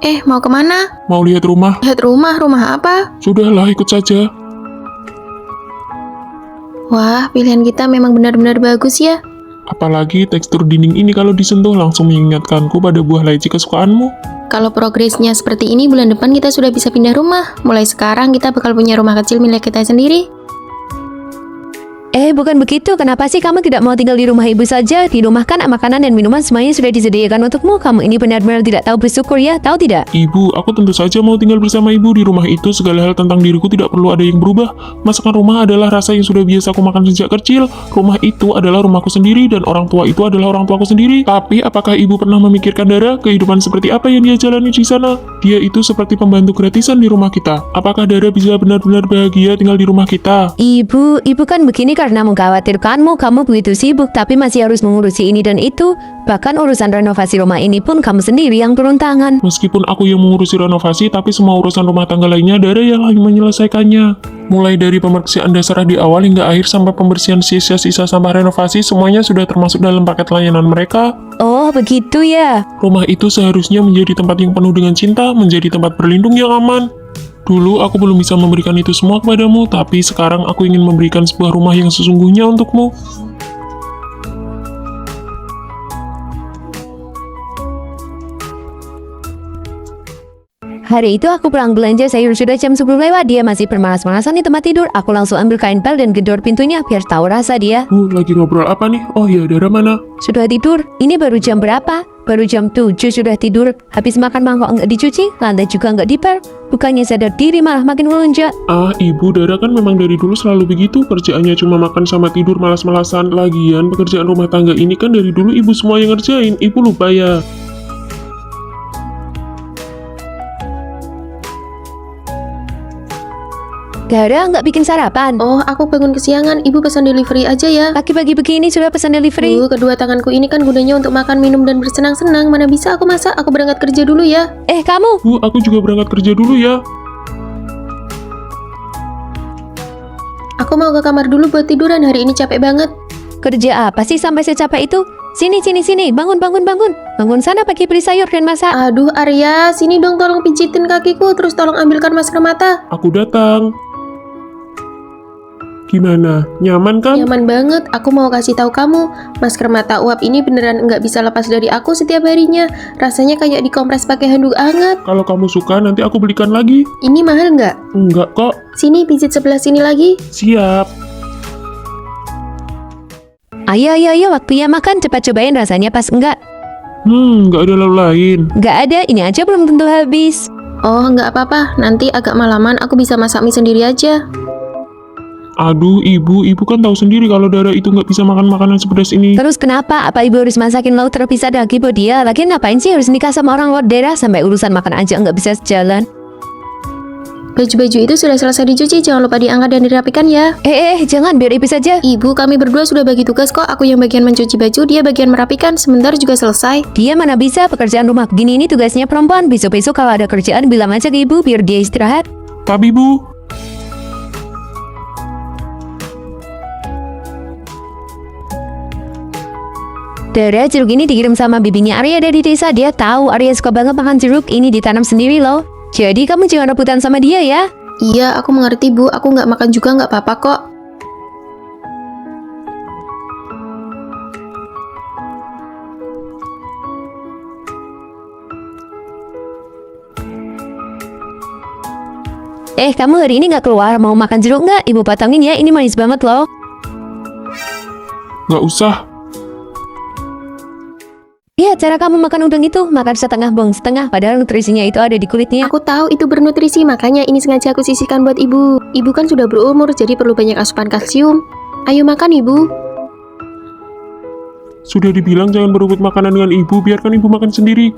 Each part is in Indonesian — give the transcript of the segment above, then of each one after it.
Mau kemana? Mau lihat rumah? Lihat rumah? Rumah apa? Sudahlah, ikut saja. Wah, pilihan kita memang benar-benar bagus ya. Apalagi tekstur dinding ini kalau disentuh langsung mengingatkanku pada buah lychee kesukaanmu. Kalau progresnya seperti ini, bulan depan kita sudah bisa pindah rumah. Mulai sekarang kita bakal punya rumah kecil milik kita sendiri. Bukan begitu. Kenapa sih kamu tidak mau tinggal di rumah ibu saja? Di rumah kan makanan dan minuman semuanya sudah disediakan untukmu. Kamu ini benar-benar tidak tahu bersyukur ya, tahu tidak? Ibu, aku tentu saja mau tinggal bersama ibu di rumah itu. Segala hal tentang diriku tidak perlu ada yang berubah. Masakan rumah adalah rasa yang sudah biasa aku makan sejak kecil. Rumah itu adalah rumahku sendiri dan orang tua itu adalah orang tuaku sendiri. Tapi apakah ibu pernah memikirkan Dara kehidupan seperti apa yang dia jalani di sana? Dia itu seperti pembantu gratisan di rumah kita. Apakah Dara bisa benar-benar bahagia tinggal di rumah kita? Ibu kan begini karena mengkhawatirkanmu. Kamu begitu sibuk tapi masih harus mengurusi ini dan itu. Bahkan urusan renovasi rumah ini pun kamu sendiri yang turun tangan. Meskipun aku yang mengurusi renovasi, tapi semua urusan rumah tangga lainnya Dara yang menyelesaikannya. Mulai dari pembersihan dasar di awal hingga akhir sampai pembersihan sisa-sisa sampah renovasi, semuanya sudah termasuk dalam paket layanan mereka. Oh, begitu ya. Rumah itu seharusnya menjadi tempat yang penuh dengan cinta, menjadi tempat berlindung yang aman. Dulu aku belum bisa memberikan itu semua kepadamu, tapi sekarang aku ingin memberikan sebuah rumah yang sesungguhnya untukmu. Hari itu aku pulang belanja sayur sudah jam 10 lewat. Dia masih bermalas-malasan di tempat tidur. Aku langsung ambil kain pel dan gedor pintunya biar tahu rasa dia. Lagi ngobrol apa nih? Oh ya, Dara mana? Sudah tidur. Ini baru jam berapa? Baru jam 7 sudah tidur. Habis makan mangkok nggak dicuci, lantai juga nggak dipel. Bukannya sadar diri malah makin melonjak. Ibu, Dara kan memang dari dulu selalu begitu. Kerjaannya cuma makan sama tidur, malas-malasan. Lagian pekerjaan rumah tangga ini kan dari dulu ibu semua yang ngerjain. Ibu lupa ya? Dara nggak bikin sarapan. Oh, aku bangun kesiangan. Ibu pesan delivery aja ya. Pagi-pagi begini sudah pesan delivery. Kedua tanganku ini kan gunanya untuk makan, minum, dan bersenang-senang. Mana bisa aku masak? Aku berangkat kerja dulu ya. Kamu? Bu, aku juga berangkat kerja dulu ya. Aku mau ke kamar dulu buat tiduran. Hari ini capek banget. Kerja apa sih sampai secapek itu? Sini. Bangun. Bangun sana pakai beli sayur dan masak. Aduh, Arya, sini dong tolong pijitin kakiku. Terus tolong ambilkan masker mata. Aku datang. Gimana? Nyaman kan? Nyaman banget. Aku mau kasih tahu kamu, masker mata uap ini beneran nggak bisa lepas dari aku setiap harinya. Rasanya kayak dikompres pakai handuk hangat. Kalau kamu suka, nanti aku belikan lagi. Ini mahal nggak? Enggak kok. Sini, pijit sebelah sini lagi. Siap. Ayo, waktunya makan. Cepat cobain rasanya pas enggak. Nggak ada lauk lain. Nggak ada, ini aja belum tentu habis. Oh, nggak apa-apa. Nanti agak malaman aku bisa masak mie sendiri aja. Aduh, ibu kan tahu sendiri kalau Dara itu nggak bisa makan makanan sepedas ini. Terus kenapa? Apa ibu harus masakin lauk terpisah dari buat dia? Lagian ngapain sih harus nikah sama orang luar daerah? Sampai urusan makan aja nggak bisa sejalan. Baju-baju itu sudah selesai dicuci. Jangan lupa diangkat dan dirapikan ya. Jangan, biar ibu saja. Ibu, kami berdua sudah bagi tugas kok. Aku yang bagian mencuci baju, dia bagian merapikan. Sebentar juga selesai. Dia mana bisa, pekerjaan rumah begini ini tugasnya perempuan. Besok-besok kalau ada kerjaan bilang aja ke ibu biar dia istirahat. Tapi Bu, Dara, jeruk ini dikirim sama bibinya Arya dari desa. Dia tahu Arya suka banget makan jeruk. Ini ditanam sendiri loh. Jadi kamu jangan rebutan sama dia ya. Iya, aku mengerti Bu. Aku nggak makan juga nggak apa-apa kok. Kamu hari ini nggak keluar? Mau makan jeruk nggak? Ibu patangin ya, ini manis banget loh. nggak usah. Iya, cara kamu makan udang itu, makan setengah buang setengah, padahal nutrisinya itu ada di kulitnya. Aku tahu itu bernutrisi, makanya ini sengaja aku sisihkan buat ibu. Ibu kan sudah berumur, jadi perlu banyak asupan kalsium. Ayo makan ibu. Sudah dibilang jangan berebut makanan dengan ibu, biarkan ibu makan sendiri.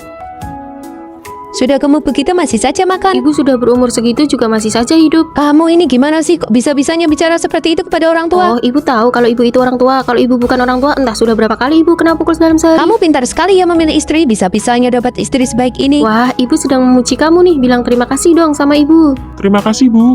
Sudah gemuk begitu masih saja makan. Ibu sudah berumur segitu juga masih saja hidup. Kamu ini gimana sih? Kok bisa-bisanya bicara seperti itu kepada orang tua? Oh, ibu tahu kalau ibu itu orang tua. Kalau ibu bukan orang tua, entah sudah berapa kali ibu kena pukul dalam sehari. Kamu pintar sekali ya memilih istri. Bisa-bisanya dapat istri sebaik ini. Wah, ibu sedang memuji kamu nih. Bilang terima kasih dong sama ibu. Terima kasih, Bu.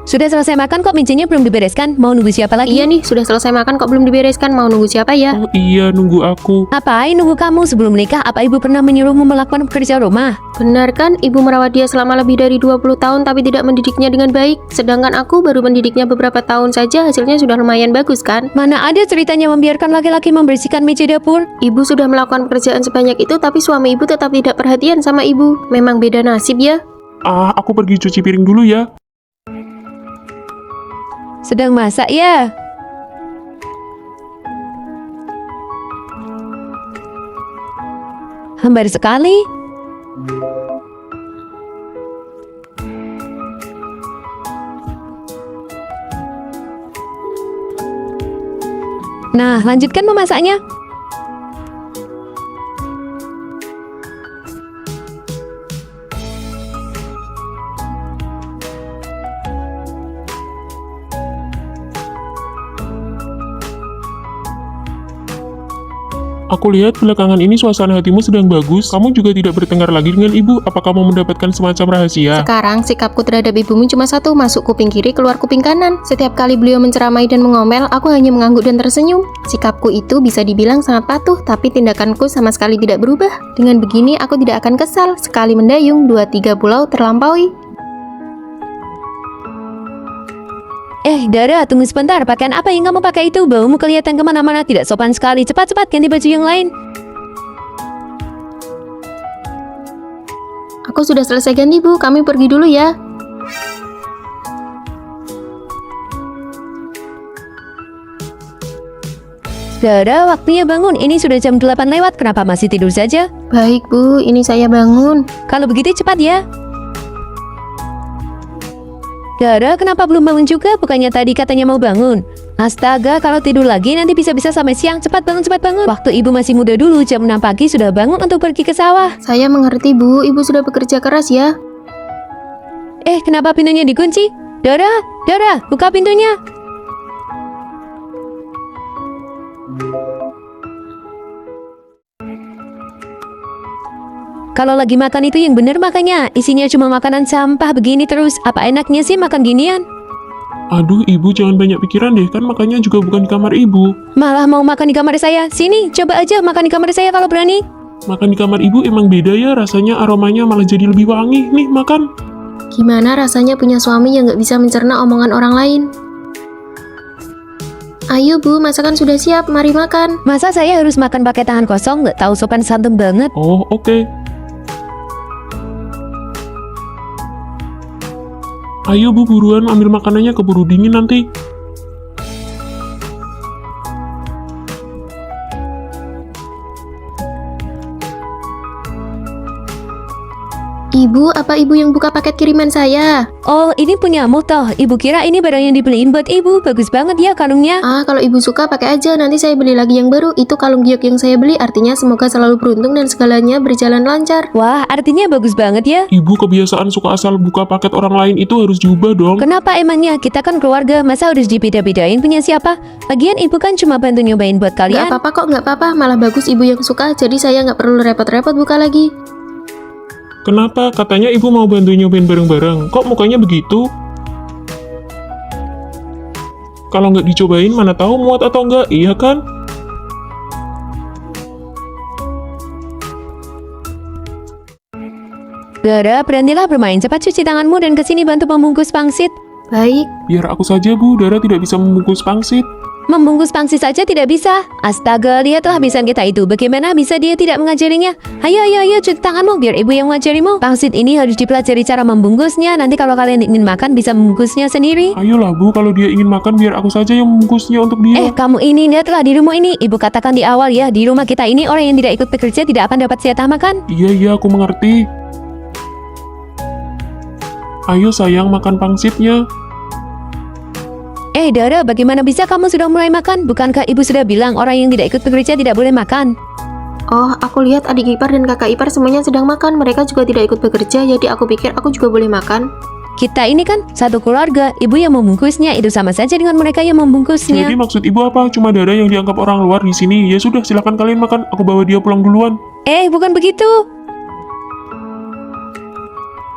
Sudah selesai makan kok mejanya belum dibereskan? Mau nunggu siapa lagi? Iya nih, sudah selesai makan kok belum dibereskan. Mau nunggu siapa ya? Oh iya, nunggu aku. Ngapain nunggu kamu sebelum menikah? Apa ibu pernah menyuruhmu melakukan pekerjaan rumah? Benar kan, ibu merawat dia selama lebih dari 20 tahun tapi tidak mendidiknya dengan baik. Sedangkan aku baru mendidiknya beberapa tahun saja, hasilnya sudah lumayan bagus kan? Mana ada ceritanya membiarkan laki-laki membersihkan meja dapur? Ibu sudah melakukan pekerjaan sebanyak itu tapi suami ibu tetap tidak perhatian sama ibu. Memang beda nasib ya. Aku pergi cuci piring dulu ya. Sedang masak ya? Hambar sekali. Nah, lanjutkan memasaknya. Aku lihat belakangan ini suasana hatimu sedang bagus. Kamu juga tidak bertengkar lagi dengan ibu. Apakah mau mendapatkan semacam rahasia? Sekarang sikapku terhadap ibumu cuma satu, masuk kuping kiri, keluar kuping kanan. Setiap kali beliau menceramai dan mengomel, aku hanya mengangguk dan tersenyum. Sikapku itu bisa dibilang sangat patuh, tapi tindakanku sama sekali tidak berubah. Dengan begini aku tidak akan kesal. Sekali mendayung, 2-3 pulau terlampaui. Dara, tunggu sebentar. Pakaian apa yang kamu pakai itu? Baumu kelihatan kemana-mana, tidak sopan sekali. Cepat-cepat ganti baju yang lain. Aku sudah selesai ganti bu, kami pergi dulu ya. Dara, waktunya bangun. Ini sudah jam 8 lewat. Kenapa masih tidur saja? Baik bu, ini saya bangun. Kalau begitu cepat ya. Dara, kenapa belum bangun juga? Bukannya tadi katanya mau bangun? Astaga, kalau tidur lagi nanti bisa-bisa sampai siang. Cepat bangun, cepat bangun. Waktu ibu masih muda dulu, jam 6 pagi sudah bangun untuk pergi ke sawah. Saya mengerti bu, ibu sudah bekerja keras ya. Kenapa pintunya dikunci? Dara, buka pintunya. Kalau lagi makan itu yang bener makanya. Isinya cuma makanan sampah begini terus. Apa enaknya sih makan ginian? Aduh, ibu jangan banyak pikiran deh. Kan makannya juga bukan di kamar ibu. Malah mau makan di kamar saya. Sini, coba aja makan di kamar saya kalau berani. Makan di kamar ibu emang beda ya. Rasanya aromanya malah jadi lebih wangi. Nih, makan. Gimana rasanya punya suami yang gak bisa mencerna omongan orang lain? Ayo bu, masakan sudah siap, mari makan. Masa saya harus makan pakai tangan kosong? Nggak tahu sopan santun banget. Oh, oke. Ayo bu, buruan ambil makanannya, keburu dingin nanti. Ibu, apa ibu yang buka paket kiriman saya? Oh, ini punyamu toh. Ibu kira ini barang yang dibeliin buat ibu. Bagus banget ya kalungnya. Kalau ibu suka pakai aja, nanti saya beli lagi yang baru. Itu kalung giok yang saya beli, artinya semoga selalu beruntung dan segalanya berjalan lancar. Wah, artinya bagus banget ya. Ibu kebiasaan suka asal buka paket orang lain itu harus diubah dong. Kenapa emangnya? Kita kan keluarga, masa harus dibeda-bedain punya siapa? Lagian ibu kan cuma bantu nyobain buat Gak kalian. apa-apa kok, gak apa-apa. Malah bagus ibu yang suka, jadi saya gak perlu repot-repot buka lagi. Kenapa? Katanya ibu mau bantu nyobain bareng-bareng. Kok mukanya begitu? Kalau nggak dicobain, mana tahu muat atau enggak, iya kan? Dara, berhentilah bermain. Cepat cuci tanganmu dan kesini bantu membungkus pangsit. Baik. Biar aku saja bu, Dara tidak bisa membungkus pangsit. Membungkus pangsit saja tidak bisa. Astaga, lihatlah bisan kita itu. Bagaimana bisa dia tidak mengajarinya? Ayo, cuci tanganmu biar ibu yang mengajarimu. Pangsit ini harus dipelajari cara membungkusnya. Nanti kalau kalian ingin makan bisa membungkusnya sendiri. Ayolah bu, kalau dia ingin makan biar aku saja yang membungkusnya untuk dia. Kamu ini lihatlah di rumah ini. Ibu katakan di awal ya, di rumah kita ini orang yang tidak ikut bekerja tidak akan dapat jatah makan. Iya, aku mengerti. Ayo sayang, makan pangsitnya. Dara, bagaimana bisa kamu sudah mulai makan? Bukankah ibu sudah bilang orang yang tidak ikut bekerja tidak boleh makan? Oh, aku lihat adik ipar dan kakak ipar semuanya sedang makan. Mereka juga tidak ikut bekerja, jadi aku pikir aku juga boleh makan. Kita ini kan satu keluarga. Ibu yang membungkusnya itu sama saja dengan mereka yang membungkusnya. Jadi maksud ibu apa? Cuma Dara yang dianggap orang luar di sini. Ya sudah, silakan kalian makan. Aku bawa dia pulang duluan. Bukan begitu.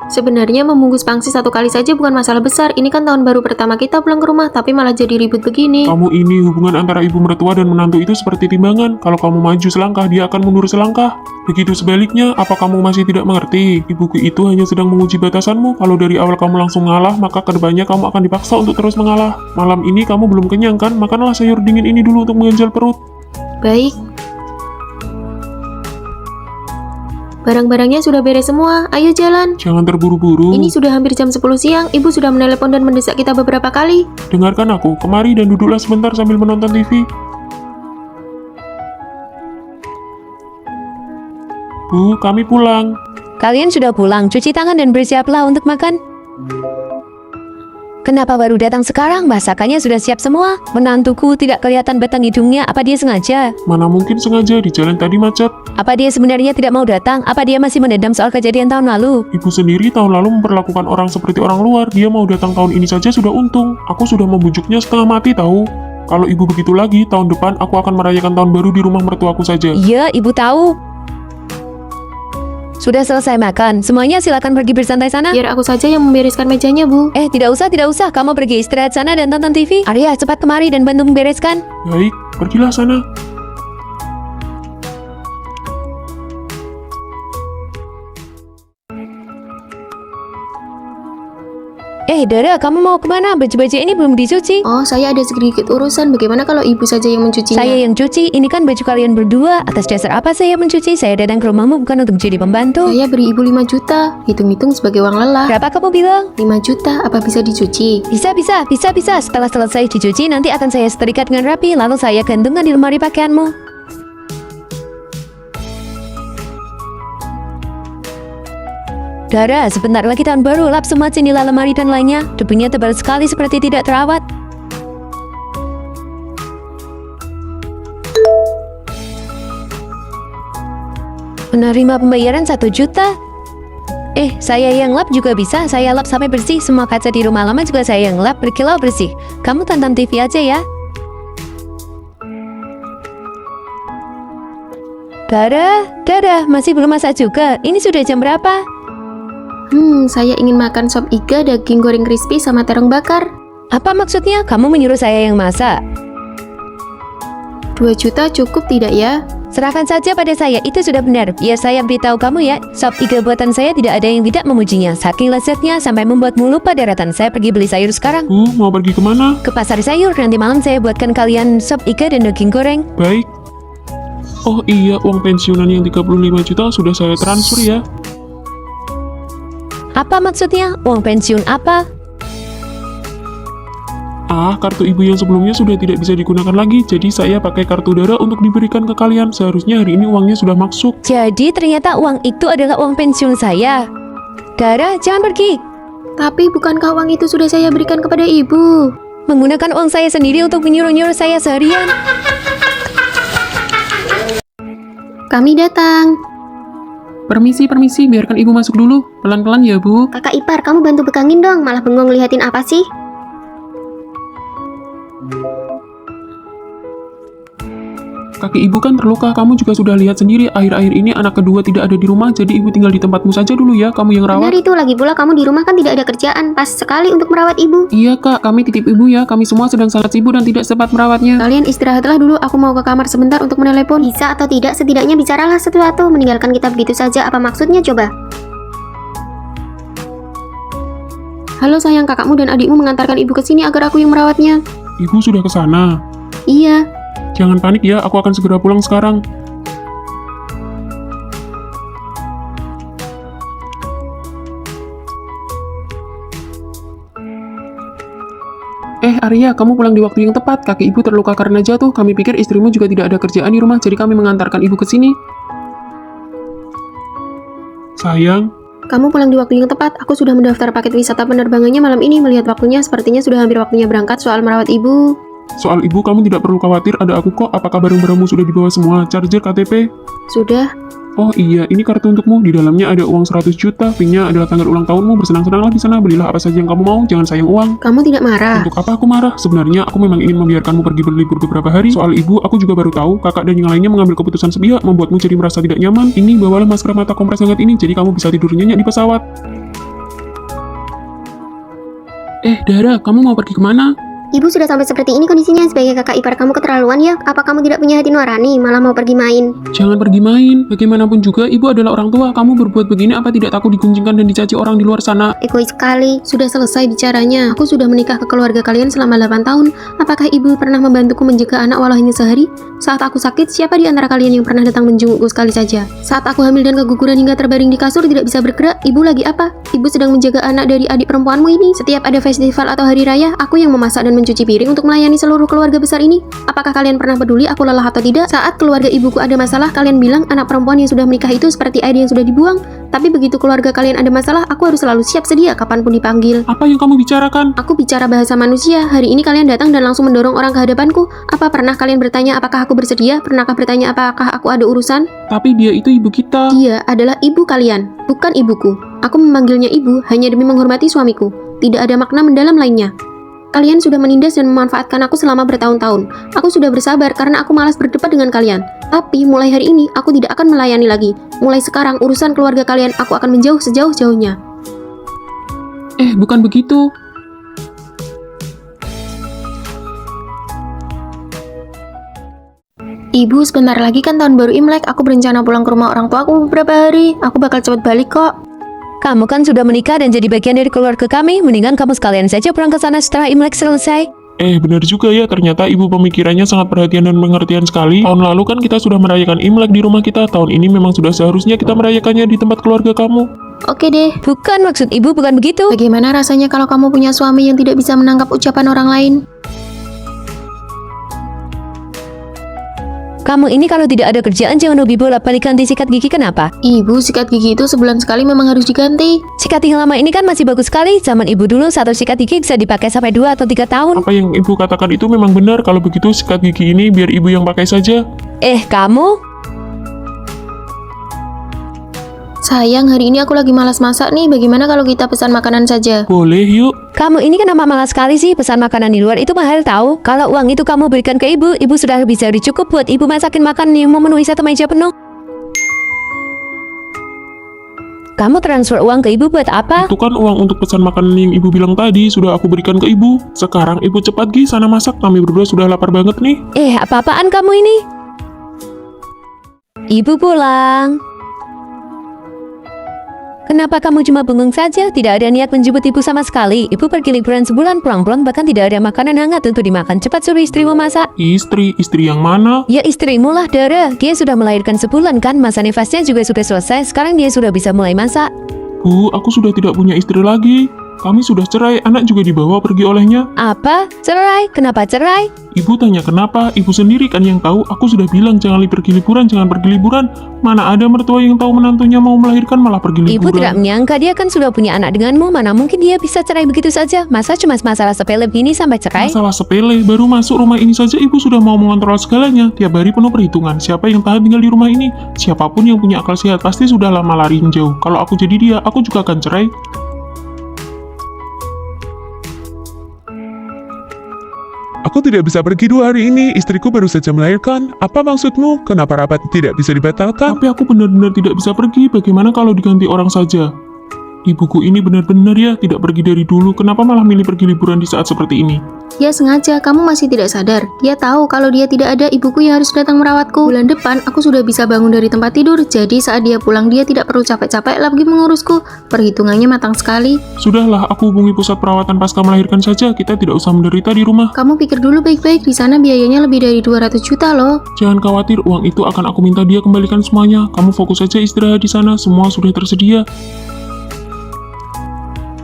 Sebenarnya membungkus pangsit 1 kali saja bukan masalah besar. Ini kan tahun baru pertama kita pulang ke rumah, tapi malah jadi ribut begini. Kamu ini hubungan antara ibu mertua dan menantu itu seperti timbangan. Kalau kamu maju selangkah, dia akan mundur selangkah. Begitu sebaliknya, apa kamu masih tidak mengerti? Ibuku itu hanya sedang menguji batasanmu. Kalau dari awal kamu langsung mengalah, maka kedepannya kamu akan dipaksa untuk terus mengalah. Malam ini kamu belum kenyang kan? Makanlah sayur dingin ini dulu untuk mengganjal perut. Baik. Barang-barangnya sudah beres semua, ayo jalan. Jangan terburu-buru. Ini sudah hampir jam 10 siang, ibu sudah menelepon dan mendesak kita beberapa kali. Dengarkan aku, kemari dan duduklah sebentar sambil menonton TV. Bu, kami pulang. Kalian sudah pulang, cuci tangan dan bersiaplah untuk makan. Kenapa baru datang sekarang? Masakannya sudah siap semua. Menantuku tidak kelihatan batang hidungnya. Apa dia sengaja? Mana mungkin sengaja, di jalan tadi macet. Apa dia sebenarnya tidak mau datang? Apa dia masih mendendam soal kejadian tahun lalu? Ibu sendiri tahun lalu memperlakukan orang seperti orang luar. Dia mau datang tahun ini saja sudah untung. Aku sudah membujuknya setengah mati tahu. Kalau ibu begitu lagi, tahun depan aku akan merayakan tahun baru di rumah mertuaku saja. Iya, ibu tahu. Sudah selesai makan. Semuanya silakan pergi bersantai sana. Biar aku saja yang membereskan mejanya, Bu. Tidak usah, tidak usah. Kamu pergi istirahat sana dan tonton TV. Arya, cepat kemari dan bantu membereskan. Baik, pergilah sana. Dara, kamu mau kemana? Baju-baju ini belum dicuci. Oh, saya ada sedikit urusan. Bagaimana kalau ibu saja yang mencucinya? Saya yang cuci. Ini kan baju kalian berdua. Atas dasar apa saya mencuci? Saya datang ke rumahmu bukan untuk jadi pembantu. Saya beri ibu 5 juta. Hitung-hitung sebagai uang lelah. Berapa kamu bilang? 5 juta, apa bisa dicuci? Bisa. Setelah selesai dicuci, nanti akan saya setrika dengan rapi, lalu saya gantungkan di lemari pakaianmu. Dara, sebentar lagi tahun baru, lap semua jendela, lemari dan lainnya. Debunya tebal sekali seperti tidak terawat. Menerima pembayaran 1 juta. Saya yang lap juga bisa. Saya lap sampai bersih. Semua kaca di rumah lama juga saya yang lap berkilau bersih. Kamu tonton TV aja ya. Dara, masih belum masak juga. Ini sudah jam berapa? Saya ingin makan sop iga, daging goreng crispy sama terong bakar. Apa maksudnya? Kamu menyuruh saya yang masak? 2 juta cukup tidak ya? Serahkan saja pada saya, itu sudah benar. Biar saya beritahu kamu ya, sop iga buatan saya tidak ada yang tidak memujinya. Saking lezatnya sampai membuatmu lupa daratan. Saya pergi beli sayur sekarang. Bu, mau pergi kemana? Ke pasar sayur, nanti malam saya buatkan kalian sop iga dan daging goreng. Baik. Oh iya, uang pensiunan yang 35 juta sudah saya transfer ya. Apa maksudnya? Uang pensiun apa? Kartu ibu yang sebelumnya sudah tidak bisa digunakan lagi, jadi saya pakai kartu Dara untuk diberikan ke kalian. Seharusnya hari ini uangnya sudah masuk. Jadi ternyata uang itu adalah uang pensiun saya. Dara, jangan pergi. Tapi bukankah uang itu sudah saya berikan kepada ibu? Menggunakan uang saya sendiri untuk menyuruh-nyuruh saya seharian. Kami datang. Permisi, biarkan ibu masuk dulu. Pelan-pelan ya, Bu. Kakak ipar, kamu bantu pegangin dong, malah bengong liatin apa sih? Kaki ibu kan terluka, kamu juga sudah lihat sendiri. Akhir-akhir ini anak kedua tidak ada di rumah, jadi ibu tinggal di tempatmu saja dulu ya, kamu yang Benar rawat. itu, lagi pula kamu di rumah kan tidak ada kerjaan, pas sekali untuk merawat ibu. Iya kak, kami titip ibu ya, kami semua sedang sangat sibuk dan tidak sempat merawatnya. Kalian istirahatlah dulu, aku mau ke kamar sebentar untuk menelepon. Bisa atau tidak, setidaknya bicaralah sesuatu, meninggalkan kita begitu saja, apa maksudnya coba? Halo sayang, kakakmu dan adikmu mengantarkan ibu ke sini agar aku yang merawatnya. Ibu sudah ke sana. Iya. Jangan panik ya, aku akan segera pulang sekarang. Arya, kamu pulang di waktu yang tepat. Kaki ibu terluka karena jatuh. Kami pikir istrimu juga tidak ada kerjaan di rumah, jadi kami mengantarkan ibu ke sini. Sayang, Kamu pulang di waktu yang tepat. Aku sudah mendaftar paket wisata penerbangannya malam ini. Melihat waktunya, sepertinya sudah hampir waktunya berangkat soal merawat ibu. soal ibu kamu tidak perlu khawatir, ada aku kok. Apakah barang-barangmu sudah dibawa semua? Charger, KTP? Sudah. Oh iya, ini kartu untukmu. Di dalamnya ada uang 100 juta. PIN-nya adalah tanggal ulang tahunmu. Bersenang-senanglah di sana. Belilah apa saja yang kamu mau. Jangan sayang uang. Kamu tidak marah? Untuk apa aku marah? Sebenarnya aku memang ingin membiarkanmu pergi berlibur beberapa hari. Soal ibu, aku juga baru tahu. Kakak dan yang lainnya mengambil keputusan sepihak, membuatmu jadi merasa tidak nyaman. Ini, bawalah masker mata kompres hangat ini, jadi kamu bisa tidur nyenyak di pesawat. Dara, kamu mau pergi kemana? Ibu sudah sampai seperti ini kondisinya. Sebagai kakak ipar kamu keterlaluan ya. Apa kamu tidak punya hati nurani, malah mau pergi main? Jangan pergi main. Bagaimanapun juga, ibu adalah orang tua. Kamu berbuat begini apa tidak takut diguncingkan dan dicaci orang di luar sana? Egois sekali. Sudah selesai bicaranya. Aku sudah menikah ke keluarga kalian selama 8 tahun. Apakah ibu pernah membantuku menjaga anak walau hanya sehari? Saat aku sakit, siapa di antara kalian yang pernah datang menjengukku sekali saja? Saat aku hamil dan keguguran hingga terbaring di kasur tidak bisa bergerak, ibu lagi apa? Ibu sedang menjaga anak dari adik perempuanmu ini. Setiap ada festival atau hari raya, aku yang memasak dan mencuci piring untuk melayani seluruh keluarga besar ini. Apakah kalian pernah peduli aku lelah atau tidak? Saat keluarga ibuku ada masalah, kalian bilang anak perempuan yang sudah menikah itu seperti air yang sudah dibuang. Tapi begitu keluarga kalian ada masalah, aku harus selalu siap sedia kapanpun dipanggil. Apa yang kamu bicarakan? Aku bicara bahasa manusia. Hari ini kalian datang dan langsung mendorong orang ke hadapanku. Apa pernah kalian bertanya apakah aku bersedia? Pernahkah bertanya apakah aku ada urusan? Tapi dia itu ibu kita. Dia adalah ibu kalian, bukan ibuku. Aku memanggilnya ibu hanya demi menghormati suamiku. Tidak ada makna mendalam lainnya. Kalian sudah menindas dan memanfaatkan aku selama bertahun-tahun. Aku sudah bersabar karena aku malas berdebat dengan kalian. Tapi mulai hari ini aku tidak akan melayani lagi. Mulai sekarang urusan keluarga kalian aku akan menjauh sejauh-jauhnya. Bukan begitu. Ibu, sebentar lagi kan tahun baru Imlek. Aku berencana pulang ke rumah orang tua aku beberapa hari. Aku bakal cepat balik kok. Kamu kan sudah menikah dan jadi bagian dari keluarga kami. Mendingan kamu sekalian saja pulang ke sana setelah Imlek selesai. Benar juga ya, ternyata ibu pemikirannya sangat perhatian dan pengertian sekali. Tahun lalu kan kita sudah merayakan Imlek di rumah kita. Tahun ini memang sudah seharusnya kita merayakannya di tempat keluarga kamu. Oke deh. Bukan, maksud ibu bukan begitu. Bagaimana rasanya kalau kamu punya suami yang tidak bisa menangkap ucapan orang lain? Kamu ini kalau tidak ada kerjaan jangan hobi bolak-balik ganti sikat gigi, kenapa? Ibu, sikat gigi itu sebulan sekali memang harus diganti. Sikat yang lama ini kan masih bagus sekali. Zaman ibu dulu satu sikat gigi bisa dipakai sampai 2 atau 3 tahun. Apa yang ibu katakan itu memang benar. Kalau begitu sikat gigi ini biar ibu yang pakai saja. Kamu? Sayang, hari ini aku lagi malas masak nih. Bagaimana kalau kita pesan makanan saja? Boleh yuk. Kamu ini kenapa malas sekali sih? Pesan makanan di luar itu mahal tahu. Kalau uang itu kamu berikan ke ibu, ibu sudah bisa cukup buat ibu masakin makan yang memenuhi satu meja penuh. Kamu transfer uang ke ibu buat apa? Itu kan uang untuk pesan makanan yang ibu bilang tadi. Sudah aku berikan ke ibu. Sekarang ibu cepat Gi sana masak. Kami berdua sudah lapar banget nih. Apa-apaan kamu ini? Ibu pulang. Kenapa kamu cuma bengong saja? Tidak ada niat menjemput ibu sama sekali. Ibu pergi liburan sebulan pulang-pulang bahkan tidak ada makanan hangat untuk dimakan. Cepat suruh istrimu masak. Istri yang mana? Ya istrimu lah, Dara. Dia sudah melahirkan sebulan kan? Masa nifasnya juga sudah selesai. Sekarang dia sudah bisa mulai masak. Bu, aku sudah tidak punya istri lagi. Kami sudah cerai, anak juga dibawa pergi olehnya. Apa? Cerai? Kenapa cerai? Ibu tanya kenapa, ibu sendiri kan yang tahu. Aku sudah bilang jangan pergi liburan. Mana ada mertua yang tahu menantunya mau melahirkan malah pergi liburan. Ibu tidak menyangka dia kan sudah punya anak denganmu. Mana mungkin dia bisa cerai begitu saja? Masa cuma masalah sepele begini sampai cerai? Masalah sepele, baru masuk rumah ini saja ibu sudah mau mengontrol segalanya. Tiap hari penuh perhitungan, siapa yang tahan tinggal di rumah ini. Siapapun yang punya akal sehat pasti sudah lama lari jauh. Kalau aku jadi dia, aku juga akan cerai. Aku tidak bisa pergi 2 hari ini, istriku baru saja melahirkan. Apa maksudmu? Kenapa rapat tidak bisa dibatalkan? Tapi aku benar-benar tidak bisa pergi. Bagaimana kalau diganti orang saja? Ibuku ini benar-benar ya tidak pergi dari dulu. Kenapa malah milih pergi liburan di saat seperti ini? Dia sengaja, kamu masih tidak sadar. Dia tahu kalau dia tidak ada, ibuku yang harus datang merawatku. Bulan depan, aku sudah bisa bangun dari tempat tidur. Jadi saat dia pulang, dia tidak perlu capek-capek lagi mengurusku. Perhitungannya matang sekali. Sudahlah, aku hubungi pusat perawatan pasca melahirkan saja. Kita tidak usah menderita di rumah. Kamu pikir dulu baik-baik, di sana biayanya lebih dari 200 juta loh. Jangan khawatir, uang itu akan aku minta dia kembalikan semuanya. Kamu fokus saja istirahat di sana, semua sudah tersedia.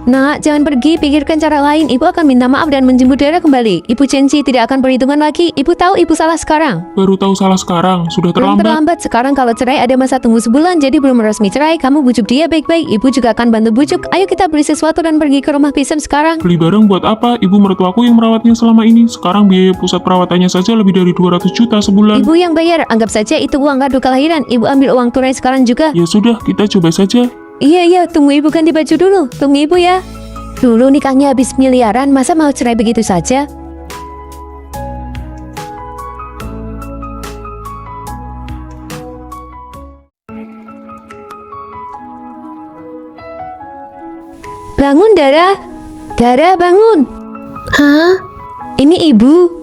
Nak, jangan pergi, pikirkan cara lain. Ibu akan minta maaf dan menjemput Dara kembali. Ibu janji tidak akan perhitungan lagi. Ibu tahu ibu salah sekarang. Baru tahu salah sekarang, sudah Belum terlambat. terlambat, sekarang kalau cerai ada masa tunggu sebulan. Jadi belum resmi cerai, kamu bujuk dia baik-baik. Ibu juga akan bantu bujuk. Ayo kita beli sesuatu dan pergi ke rumah Pisem sekarang. Beli barang buat apa? Ibu mertuaku yang merawatnya selama ini. Sekarang biaya pusat perawatannya saja lebih dari 200 juta sebulan. Ibu yang bayar, anggap saja itu uang kado kelahiran. Ibu ambil uang tunai sekarang juga. Ya sudah, kita coba saja. Iya, tunggu ibu ganti baju dulu. Tunggu ibu ya. Dulu nikahnya habis miliaran, masa mau cerai begitu saja? Bangun, Dara. Dara, bangun. Hah? Ini ibu.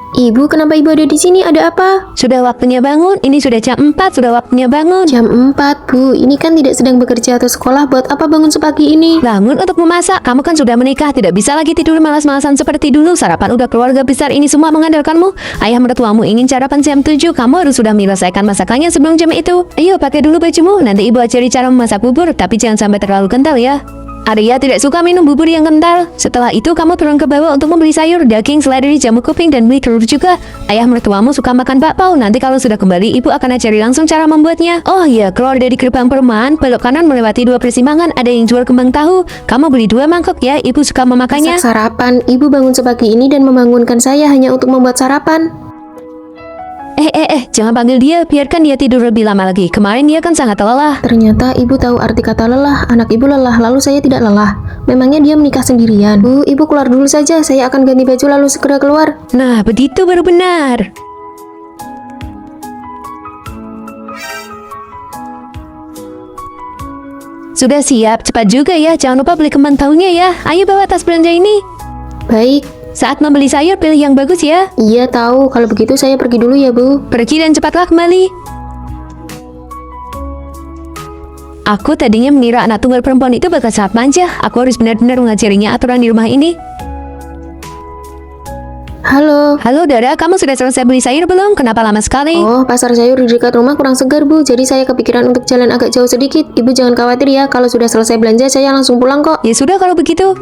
Ibu, kenapa ibu ada di sini? Ada apa? Sudah waktunya bangun. Ini sudah jam 4, sudah waktunya bangun. Jam 4, Bu. Ini kan tidak sedang bekerja atau sekolah. Buat apa bangun sepagi ini? Bangun untuk memasak. Kamu kan sudah menikah, tidak bisa lagi tidur malas-malasan seperti dulu. Sarapan udah keluarga besar ini semua mengandalkanmu. Ayah mertuamu ingin sarapan jam 7. Kamu harus sudah menyelesaikan masakannya sebelum jam itu. Ayo pakai dulu bajumu. Nanti ibu ajari cara memasak bubur, tapi jangan sampai terlalu kental ya. Arya tidak suka minum bubur yang kental. Setelah itu kamu turun ke bawah untuk membeli sayur, daging, seledri, jamur kuping, dan beli telur juga. Ayah mertuamu suka makan bakpao. Nanti kalau sudah kembali, ibu akan ajari langsung cara membuatnya. Oh iya, keluar dari gerbang perumahan, belok kanan melewati 2 persimpangan, ada yang jual kembang tahu. Kamu beli 2 mangkok ya, ibu suka memakannya. Masak sarapan. Ibu bangun sepagi ini dan membangunkan saya hanya untuk membuat sarapan. Jangan panggil dia, biarkan dia tidur lebih lama lagi. Kemarin dia kan sangat lelah. Ternyata ibu tahu arti kata lelah. Anak ibu lelah, lalu saya tidak lelah. Memangnya dia menikah sendirian? Bu, ibu keluar dulu saja. Saya akan ganti baju lalu segera keluar. Nah, begitu baru benar. Sudah siap, cepat juga ya. Jangan lupa beli kembang tahunya ya. Ayo bawa tas belanja ini. Baik. Saat membeli sayur, pilih yang bagus ya. Iya tahu. Kalau begitu saya pergi dulu ya, Bu. Pergi dan cepatlah kembali. Aku tadinya mengira anak tunggal perempuan itu bakal sangat manja. Aku harus benar-benar mengajarinya aturan di rumah ini. Halo. Halo Dara, kamu sudah selesai beli sayur belum? Kenapa lama sekali? Oh, pasar sayur di dekat rumah kurang segar, Bu. Jadi saya kepikiran untuk jalan agak jauh sedikit. Ibu jangan khawatir ya. Kalau sudah selesai belanja, saya langsung pulang kok. Ya sudah kalau begitu.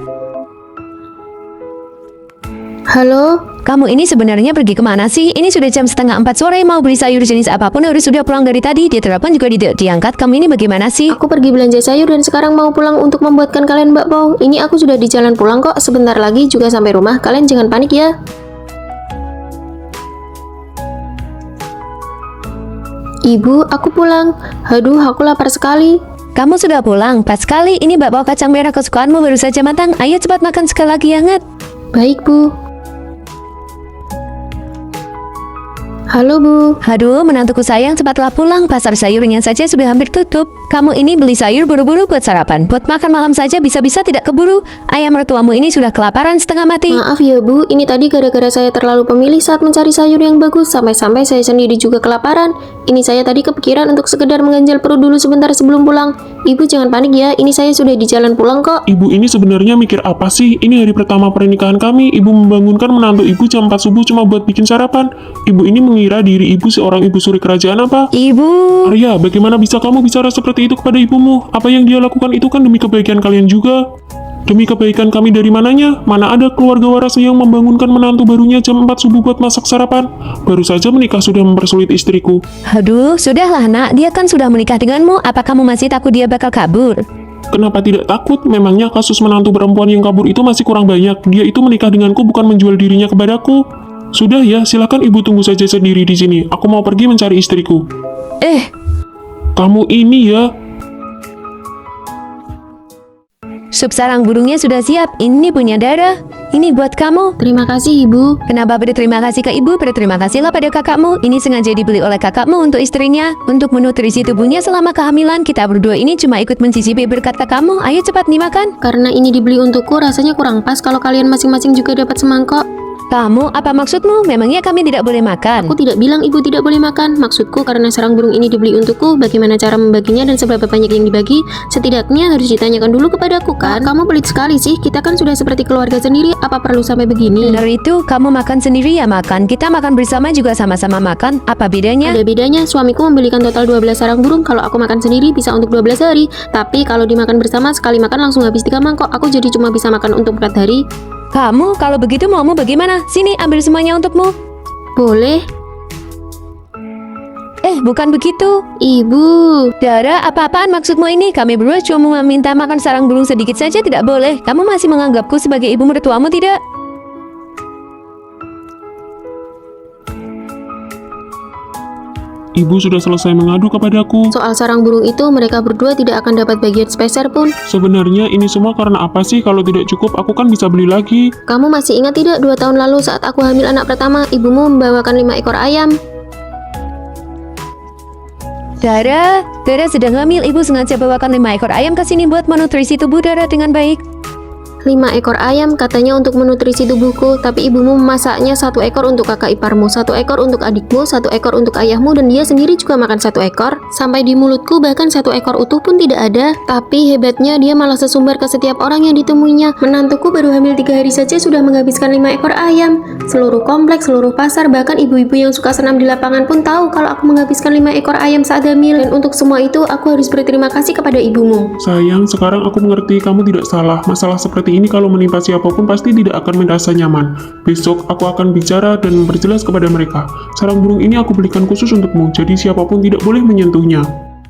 Halo. Kamu ini sebenarnya pergi kemana sih? Ini sudah jam 3:30 sore, mau beli sayur jenis apapun harus sudah pulang dari tadi. Dia telepon juga tidak diangkat. Kamu ini bagaimana sih? Aku pergi belanja sayur dan sekarang mau pulang untuk membuatkan kalian bakpao. Ini aku sudah di jalan pulang kok. Sebentar lagi juga sampai rumah. Kalian jangan panik ya. Ibu, aku pulang. Aduh, aku lapar sekali. Kamu sudah pulang? Pas sekali. Ini bakpao kacang merah kesukaanmu baru saja matang. Ayo cepat makan sekali lagi hangat. Baik, Bu. Halo, Bu. Aduh, menantuku sayang, cepatlah pulang. Pasar sayurnya saja sudah hampir tutup. Kamu ini beli sayur buru-buru buat sarapan. Buat makan malam saja bisa-bisa tidak keburu. Ayah mertuamu ini sudah kelaparan setengah mati. Maaf ya, Bu. Ini tadi gara-gara saya terlalu pemilih saat mencari sayur yang bagus. Sampai-sampai saya sendiri juga kelaparan. Ini saya tadi kepikiran untuk sekedar mengganjal perut dulu sebentar sebelum pulang. Ibu jangan panik ya. Ini saya sudah di jalan pulang kok. Ibu ini sebenarnya mikir apa sih? Ini hari pertama pernikahan kami. Ibu membangunkan menantu ibu jam 4 subuh cuma buat bikin sarapan. Ibu ini mengira diri ibu seorang ibu suri kerajaan apa? Ibu, Arya, bagaimana bisa kamu bicara seperti itu kepada ibumu? Apa yang dia lakukan itu kan demi kebaikan kalian juga. Demi kebaikan kami dari mananya? Mana ada keluarga waras yang membangunkan menantu barunya jam 4 subuh buat masak sarapan? Baru saja menikah sudah mempersulit istriku. aduh, sudahlah nak. Dia kan sudah menikah denganmu. Apa kamu masih takut dia bakal kabur? Kenapa tidak takut? Memangnya kasus menantu perempuan yang kabur itu masih kurang banyak. Dia itu menikah denganku bukan menjual dirinya kepadaku. Sudah ya, silakan ibu tunggu saja sendiri di sini. Aku mau pergi mencari istriku. Kamu ini ya. Sup sarang burungnya sudah siap. Ini punya Dara. Ini buat kamu. Terima kasih, Ibu. Kenapa berterima kasih ke ibu? Berterima kasihlah pada kakakmu. Ini sengaja dibeli oleh kakakmu untuk istrinya. Untuk menutrisi tubuhnya selama kehamilan. Kita berdua ini cuma ikut mencicipi berkat kakakmu. Ayo cepat nih makan. Karena ini dibeli untukku, rasanya kurang pas kalau kalian masing-masing juga dapat semangkok. Kamu, apa maksudmu? Memangnya kami tidak boleh makan? Aku tidak bilang ibu tidak boleh makan. Maksudku karena sarang burung ini dibeli untukku, bagaimana cara membaginya dan seberapa banyak yang dibagi, setidaknya harus ditanyakan dulu kepadaku kan. Kamu pelit sekali sih, kita kan sudah seperti keluarga sendiri, apa perlu sampai begini? Benar itu, kamu makan sendiri ya makan. Kita makan bersama juga sama-sama makan. Apa bedanya? Ada bedanya, suamiku membelikan total 12 sarang burung. Kalau aku makan sendiri bisa untuk 12 hari. Tapi kalau dimakan bersama, sekali makan langsung habis 3 mangkok. Aku jadi cuma bisa makan untuk 4 hari. Kamu, kalau begitu maumu bagaimana? Sini, ambil semuanya untukmu. Boleh? Bukan begitu. Ibu. Dara, apa-apaan maksudmu ini? Kami berdua cuma meminta makan sarang burung sedikit saja tidak boleh. Kamu masih menganggapku sebagai ibu mertuamu tidak? Ibu sudah selesai mengadu kepadaku. Soal sarang burung itu, mereka berdua tidak akan dapat bagian spesial pun. Sebenarnya ini semua karena apa sih? Kalau tidak cukup, aku kan bisa beli lagi. Kamu masih ingat tidak 2 tahun lalu saat aku hamil anak pertama, ibumu membawakan 5 ekor ayam? Dara sedang hamil. Ibu sengaja bawakan 5 ekor ayam ke sini buat menutrisi tubuh Dara dengan baik. 5 ekor ayam katanya untuk menutrisi tubuhku, tapi ibumu memasaknya 1 ekor untuk kakak iparmu, 1 ekor untuk adikmu, 1 ekor untuk ayahmu, dan dia sendiri juga makan 1 ekor. Sampai di mulutku bahkan 1 ekor utuh pun tidak ada. Tapi hebatnya dia malah sesumbar ke setiap orang yang ditemuinya. Menantuku baru hamil 3 hari saja sudah menghabiskan 5 ekor ayam. Seluruh kompleks, seluruh pasar, bahkan ibu-ibu yang suka senam di lapangan pun tahu kalau aku menghabiskan 5 ekor ayam saat hamil. Dan untuk semua itu aku harus berterima kasih kepada ibumu. Sayang, sekarang aku mengerti kamu tidak salah. Masalah seperti ini kalau menimpa siapapun pasti tidak akan merasa nyaman. Besok aku akan bicara dan memperjelas kepada mereka. Sarang burung ini aku belikan khusus untukmu, jadi siapapun tidak boleh menyentuhnya.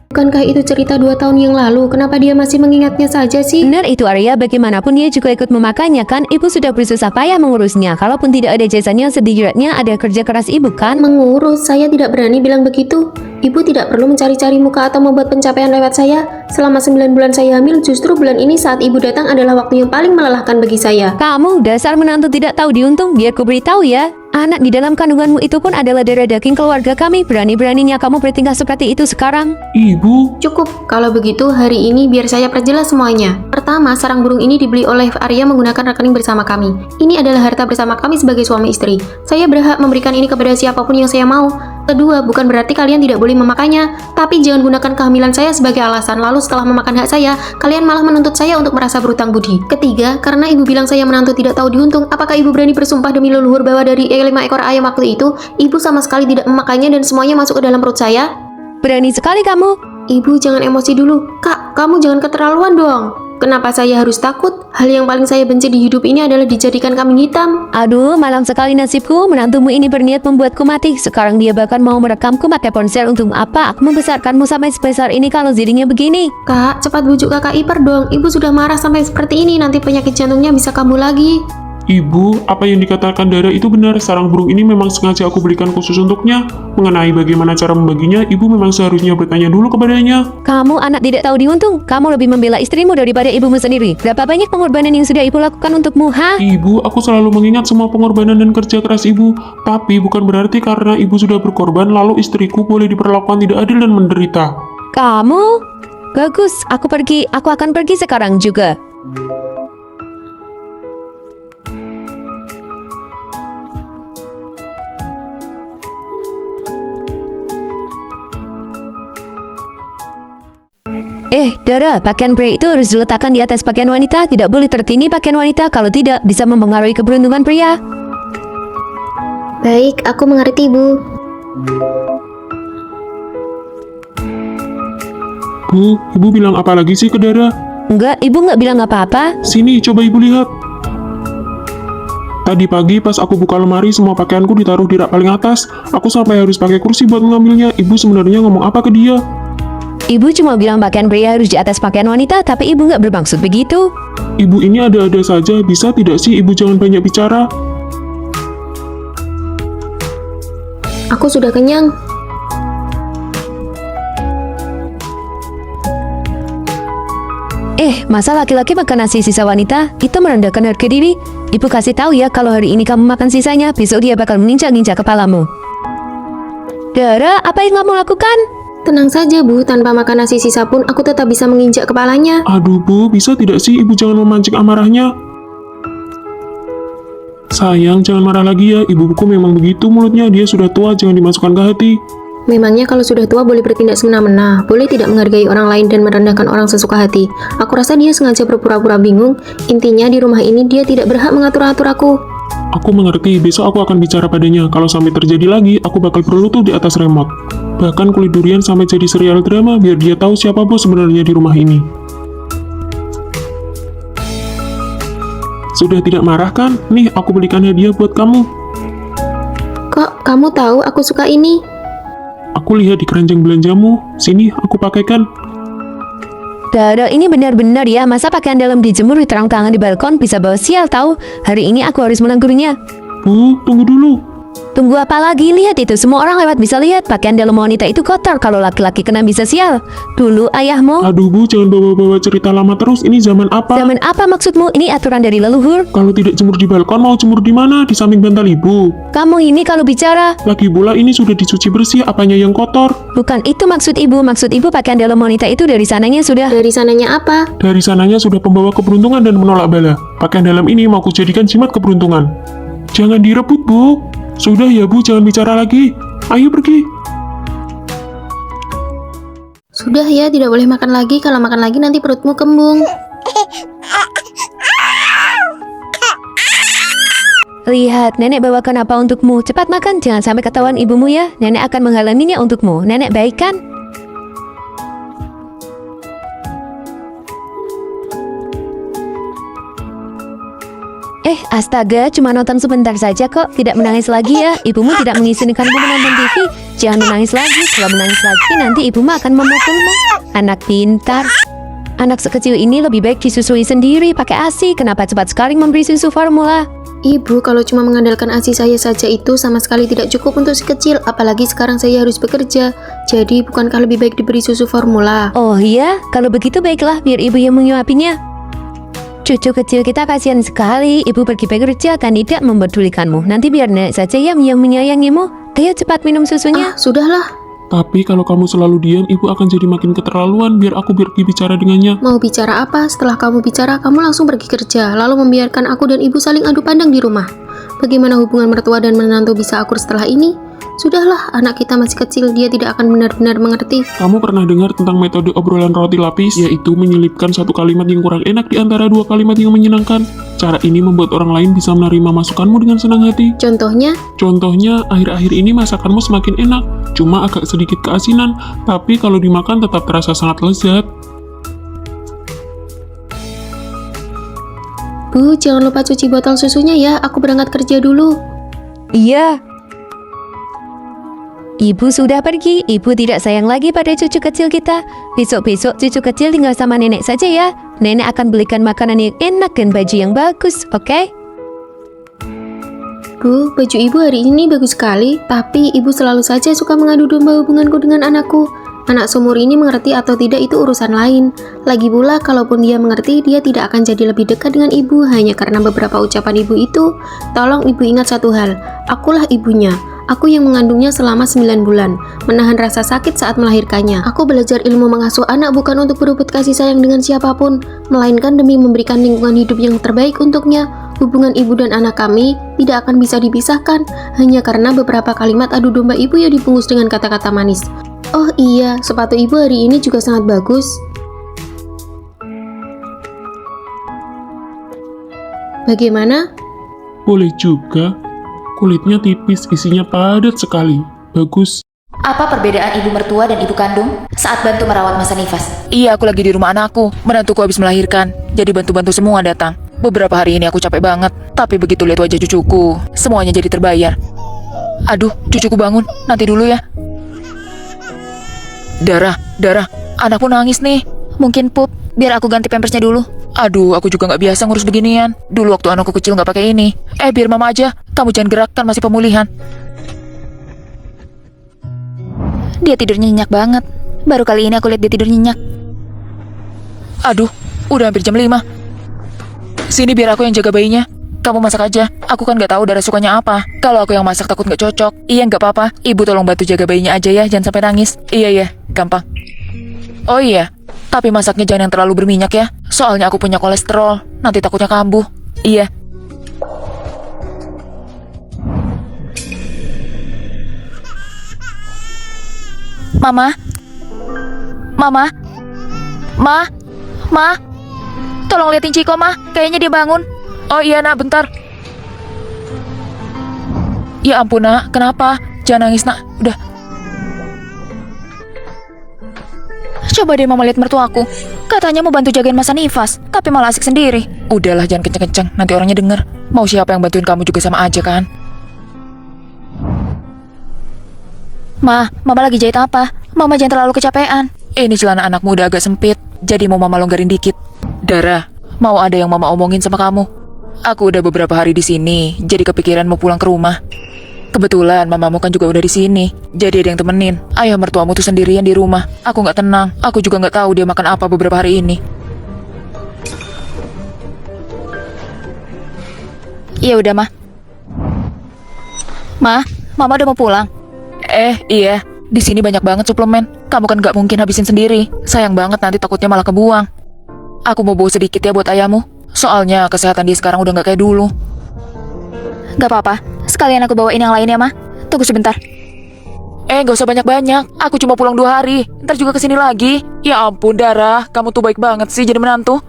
Bukankah itu cerita 2 tahun yang lalu? Kenapa dia masih mengingatnya saja sih? Benar itu Arya, bagaimanapun dia juga ikut memakannya kan? Ibu sudah bersusah payah mengurusnya. Kalaupun tidak ada jasanya, setidaknya ada kerja keras ibu kan? Mengurus, saya tidak berani bilang begitu. Ibu tidak perlu mencari-cari muka atau membuat pencapaian lewat saya. Selama 9 bulan saya hamil, justru bulan ini saat ibu datang adalah waktu yang paling melelahkan bagi saya. Kamu dasar menantu tidak tahu diuntung, biar ku beritahu ya. Anak di dalam kandunganmu itu pun adalah darah daging keluarga kami. Berani-beraninya kamu bertingkah seperti itu sekarang. Ibu, Cukup, kalau begitu hari ini biar saya perjelas semuanya. Pertama, sarang burung ini dibeli oleh Arya menggunakan rekening bersama kami. Ini adalah harta bersama kami sebagai suami istri. Saya berhak memberikan ini kepada siapapun yang saya mau. Kedua, bukan berarti kalian tidak boleh memakannya, tapi jangan gunakan kehamilan saya sebagai alasan, lalu setelah memakan hak saya, kalian malah menuntut saya untuk merasa berutang budi. Ketiga, karena ibu bilang saya menantu tidak tahu diuntung, apakah ibu berani bersumpah demi leluhur bahwa dari 5 ekor ayam waktu itu, ibu sama sekali tidak memakannya dan semuanya masuk ke dalam perut saya? Berani sekali kamu. Ibu jangan emosi dulu. Kak, kamu jangan keterlaluan dong. Kenapa saya harus takut? Hal yang paling saya benci di hidup ini adalah dijadikan kambing hitam. Aduh, malang sekali nasibku. Menantumu ini berniat membuatku mati. Sekarang dia bahkan mau merekamku pakai ponsel. Untuk apa aku membesarkanmu sampai sebesar ini kalau jadinya begini? Kak, cepat bujuk kakak ipar dong. Ibu sudah marah sampai seperti ini. Nanti penyakit jantungnya bisa kambuh lagi. Ibu, apa yang dikatakan Dara itu benar. Sarang burung ini memang sengaja aku belikan khusus untuknya. Mengenai bagaimana cara membaginya, ibu memang seharusnya bertanya dulu kepadanya. Kamu anak tidak tahu diuntung. Kamu lebih membela istrimu daripada ibumu sendiri. Berapa banyak pengorbanan yang sudah ibu lakukan untukmu, ha? Ibu, aku selalu mengingat semua pengorbanan dan kerja keras ibu. Tapi bukan berarti karena ibu sudah berkorban, lalu istriku boleh diperlakukan tidak adil dan menderita. Kamu? Bagus, aku pergi. Aku akan pergi sekarang juga. Dara, pakaian pria itu harus diletakkan di atas pakaian wanita. Tidak boleh tertindih pakaian wanita. Kalau tidak, bisa mempengaruhi keberuntungan pria. Baik, aku mengerti, Bu. Bu, ibu bilang apa lagi sih ke Dara? Enggak, ibu nggak bilang apa-apa. Sini, coba ibu lihat. Tadi pagi pas aku buka lemari, semua pakaianku ditaruh di rak paling atas. Aku sampai harus pakai kursi buat mengambilnya. Ibu sebenarnya ngomong apa ke dia? Ibu cuma bilang pakaian pria harus di atas pakaian wanita, tapi ibu nggak bermaksud begitu. Ibu ini ada-ada saja, bisa tidak sih ibu jangan banyak bicara? Aku sudah kenyang. Masa laki-laki makan nasi sisa wanita? Itu merendahkan harga diri. Ibu kasih tahu ya, kalau hari ini kamu makan sisanya, besok dia bakal menginjak-injak kepalamu. Dara, apa yang kamu lakukan? Tenang saja, Bu. Tanpa makan nasi sisa pun, aku tetap bisa menginjak kepalanya. Aduh Bu, bisa tidak sih ibu jangan memancing amarahnya? Sayang, jangan marah lagi ya. Ibuku memang begitu mulutnya, dia sudah tua, jangan dimasukkan ke hati. Memangnya kalau sudah tua boleh bertindak semena-mena, boleh tidak menghargai orang lain dan merendahkan orang sesuka hati. Aku rasa dia sengaja berpura-pura bingung. Intinya di rumah ini dia tidak berhak mengatur-atur aku. Aku mengerti, besok aku akan bicara padanya. Kalau sampai terjadi lagi, aku bakal berlutut di atas remote. Bahkan kulit durian sampai jadi serial drama biar dia tahu siapa bos sebenarnya di rumah ini. Sudah tidak marah kan? Nih, aku belikan hadiah buat kamu. Kok kamu tahu aku suka ini? Aku lihat di keranjang belanjamu. Sini, aku pakaikan. Dara, ini benar-benar ya, masa pakaian dalam dijemur di terang-terangan di balkon bisa bawa sial tahu? Hari ini aku harus menegurnya. Bu, tunggu dulu. Tunggu apa lagi? Lihat itu, semua orang lewat bisa lihat. Pakaian dalam wanita itu kotor. Kalau laki-laki kena bisa sial. Dulu ayahmu. Aduh Bu, jangan bawa-bawa cerita lama terus. Ini zaman apa? Zaman apa maksudmu? Ini aturan dari leluhur. Kalau tidak jemur di balkon, mau jemur di mana? Di samping bantal Ibu. Kamu ini kalau bicara. Lagi pula ini sudah dicuci bersih, apanya yang kotor? Bukan itu maksud ibu. Maksud ibu pakaian dalam wanita itu dari sananya sudah. Dari sananya apa? Dari sananya sudah pembawa keberuntungan dan menolak bala. Pakaian dalam ini mau kujadikan jimat keberuntungan. Jangan direbut, Bu. Sudah ya, Bu, jangan bicara lagi. Ayo pergi. Sudah ya, tidak boleh makan lagi. Kalau makan lagi nanti perutmu kembung. Lihat, nenek bawakan apa untukmu. Cepat makan, jangan sampai ketahuan ibumu ya. Nenek akan menghalanginya untukmu. Nenek baik kan? Astaga, cuma nonton sebentar saja kok. Tidak menangis lagi ya. Ibumu tidak mengizinkanmu menonton TV. Jangan menangis lagi. Kalau menangis lagi, nanti ibumu akan memukulmu. Anak pintar. Anak sekecil ini lebih baik disusui sendiri pakai ASI. Kenapa cepat sekali memberi susu formula? Ibu, kalau cuma mengandalkan ASI saya saja itu sama sekali tidak cukup untuk si kecil. Apalagi sekarang saya harus bekerja. Jadi bukankah lebih baik diberi susu formula? Oh iya, kalau begitu baiklah, biar ibu yang menyuapinya. Cucu kecil kita kasihan sekali. Ibu pergi bekerja dan tidak mempedulikanmu. Nanti biar nenek saja yang menyayangimu. Ayo cepat minum susunya. Sudahlah. Tapi kalau kamu selalu diam, Ibu akan jadi makin keterlaluan. Biar aku pergi bicara dengannya. Mau bicara apa? Setelah kamu bicara, kamu langsung pergi kerja. Lalu membiarkan aku dan ibu saling adu pandang di rumah. Bagaimana hubungan mertua dan menantu bisa akur setelah ini? Sudahlah, anak kita masih kecil, dia tidak akan benar-benar mengerti. Kamu pernah dengar tentang metode obrolan roti lapis? Yaitu menyelipkan satu kalimat yang kurang enak di antara dua kalimat yang menyenangkan. Cara ini membuat orang lain bisa menerima masukanmu dengan senang hati. Contohnya? Contohnya, akhir-akhir ini masakanmu semakin enak. Cuma agak sedikit keasinan, tapi kalau dimakan tetap terasa sangat lezat. Bu, jangan lupa cuci botol susunya ya, aku berangkat kerja dulu. Iya. Ibu sudah pergi, ibu tidak sayang lagi pada cucu kecil kita. Besok-besok cucu kecil tinggal sama nenek saja ya. Nenek akan belikan makanan yang enak dan baju yang bagus, oke? Bu, baju ibu hari ini bagus sekali, tapi ibu selalu saja suka mengadu domba hubunganku dengan anakku. Anak seumur ini mengerti atau tidak itu urusan lain. Lagi pula, kalaupun dia mengerti, dia tidak akan jadi lebih dekat dengan ibu hanya karena beberapa ucapan ibu itu. Tolong ibu ingat satu hal, akulah ibunya. Aku yang mengandungnya selama 9 bulan, menahan rasa sakit saat melahirkannya. Aku belajar ilmu mengasuh anak bukan untuk berebut kasih sayang dengan siapapun, melainkan demi memberikan lingkungan hidup yang terbaik untuknya. Hubungan ibu dan anak kami tidak akan bisa dipisahkan, hanya karena beberapa kalimat adu domba ibu yang dibungkus dengan kata-kata manis. Oh iya, sepatu ibu hari ini juga sangat bagus. Bagaimana? Boleh juga. Kulitnya tipis, isinya padat sekali. Bagus. Apa perbedaan ibu mertua dan ibu kandung saat bantu merawat masa nifas? Iya, aku lagi di rumah anakku. Menantuku habis melahirkan. Jadi bantu-bantu semua datang. Beberapa hari ini aku capek banget. Tapi begitu lihat wajah cucuku, semuanya jadi terbayar. Aduh, cucuku bangun. Nanti dulu ya. Darah. Anakku nangis nih. Mungkin pup, biar aku ganti pampersnya dulu. Aduh, aku juga gak biasa ngurus beginian. Dulu waktu anakku kecil gak pakai ini. Biar mama aja. Kamu jangan gerak, kan masih pemulihan. Dia tidur nyenyak banget. Baru kali ini aku lihat dia tidur nyenyak. Aduh, udah hampir jam 5. Sini biar aku yang jaga bayinya. Kamu masak aja. Aku kan gak tahu darah sukanya apa. Kalau aku yang masak takut gak cocok. Iya, gak apa-apa. Ibu tolong bantu jaga bayinya aja ya. Jangan sampai nangis. Iya, gampang. Oh iya, tapi masaknya jangan yang terlalu berminyak ya. Soalnya aku punya kolesterol. Nanti takutnya kambuh. Iya. Mama? Ma? Tolong liatin Ciko, Ma. Kayaknya dia bangun. Oh iya nak, bentar. Ya ampun nak, kenapa? Jangan nangis nak, udah. Coba deh mama lihat mertuaku. Katanya mau bantu jagain masa nifas, tapi malah asik sendiri. Udahlah jangan kenceng-kenceng, nanti orangnya denger. Mau siapa yang bantuin kamu juga sama aja kan? Ma, mama lagi jahit apa? Mama jangan terlalu kecapean. Ini celana anakmu udah agak sempit, jadi mau mama longgarin dikit. Dara, mau ada yang mama omongin sama kamu. Aku udah beberapa hari di sini, jadi kepikiran mau pulang ke rumah. Kebetulan mamamu kan juga udah di sini, jadi ada yang temenin. Ayah mertuamu tuh sendirian di rumah. Aku nggak tenang. Aku juga nggak tahu dia makan apa beberapa hari ini. Ya udah, Mah. Mah, Mama udah mau pulang. Iya. Di sini banyak banget suplemen. Kamu kan nggak mungkin habisin sendiri. Sayang banget nanti takutnya malah kebuang. Aku mau bawa sedikit ya buat ayahmu. Soalnya kesehatan dia sekarang udah nggak kayak dulu. Gak apa-apa, sekalian aku bawain yang lain ya, Mah. Tunggu sebentar. Gak usah banyak-banyak. Aku cuma pulang 2 hari. Ntar juga kesini lagi. Ya ampun, Dara. Kamu tuh baik banget sih jadi menantu.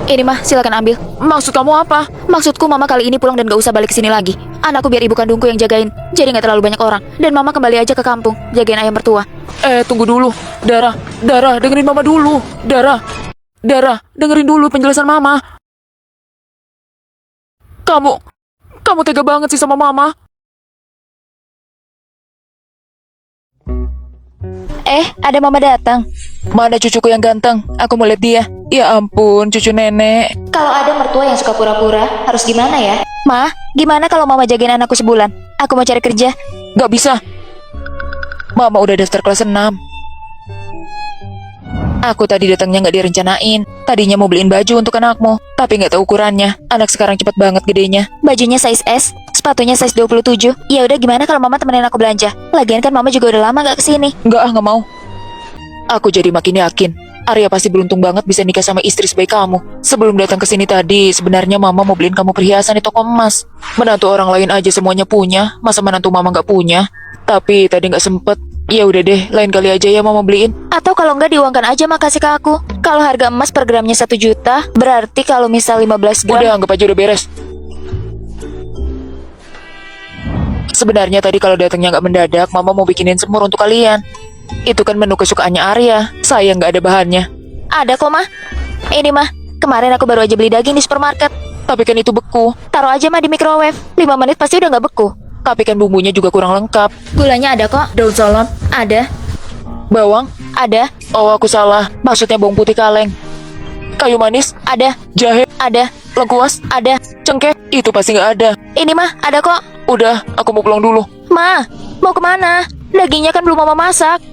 Ini, Mah, silakan ambil. Maksud kamu apa? Maksudku Mama kali ini pulang dan gak usah balik ke sini lagi. Anakku biar ibu kandungku yang jagain, jadi gak terlalu banyak orang. Dan Mama kembali aja ke kampung, jagain ayam mertua. Tunggu dulu. Dara, dengerin Mama dulu. Dara, dengerin dulu penjelasan Mama. Kamu tega banget sih sama Mama. Ada Mama datang. Mana cucuku yang ganteng? Aku mau lihat dia. Ya ampun, cucu nenek. Kalau ada mertua yang suka pura-pura, harus gimana ya? Ma, gimana kalau Mama jagain anakku sebulan? Aku mau cari kerja. Gak bisa. Mama udah daftar kelas 6. Aku tadi datangnya gak direncanain. Tadinya mau beliin baju untuk anakmu, tapi gak tahu ukurannya. Anak sekarang cepet banget gedenya. Bajunya size S, sepatunya size 27. Ya udah, gimana kalau Mama temenin aku belanja? Lagian kan Mama juga udah lama gak kesini. Gak mau. Aku jadi makin yakin Arya pasti beruntung banget bisa nikah sama istri sebaik kamu. Sebelum datang ke sini tadi, sebenarnya Mama mau beliin kamu perhiasan di toko emas. Menantu orang lain aja semuanya punya, masa menantu Mama nggak punya? Tapi tadi nggak sempet. Ya udah deh, lain kali aja ya Mama beliin. Atau kalau nggak diuangkan aja Mak kasih ke aku. Kalau harga emas per gramnya 1 juta, berarti kalau misal 15 gram. Udah, anggap aja udah beres. Sebenarnya tadi kalau datangnya nggak mendadak, Mama mau bikinin semur untuk kalian. Itu kan menu kesukaannya Arya. Sayang nggak ada bahannya. Ada kok, Mah. Ini, Mah. Kemarin aku baru aja beli daging di supermarket. Tapi kan itu beku. Taruh aja, Mah, di microwave. 5 menit pasti udah nggak beku. Tapi kan bumbunya juga kurang lengkap. Gulanya ada kok. Daun salam, Ada. bawang. Ada. Oh, aku salah. Maksudnya bawang putih kaleng. Kayu manis, Ada. jahe, Ada. lengkuas, Ada. cengkeh. Itu pasti nggak ada. Ini, Mah. Ada kok. Udah, aku mau pulang dulu. Ma, mau kemana? Dagingnya kan belum Mama masak.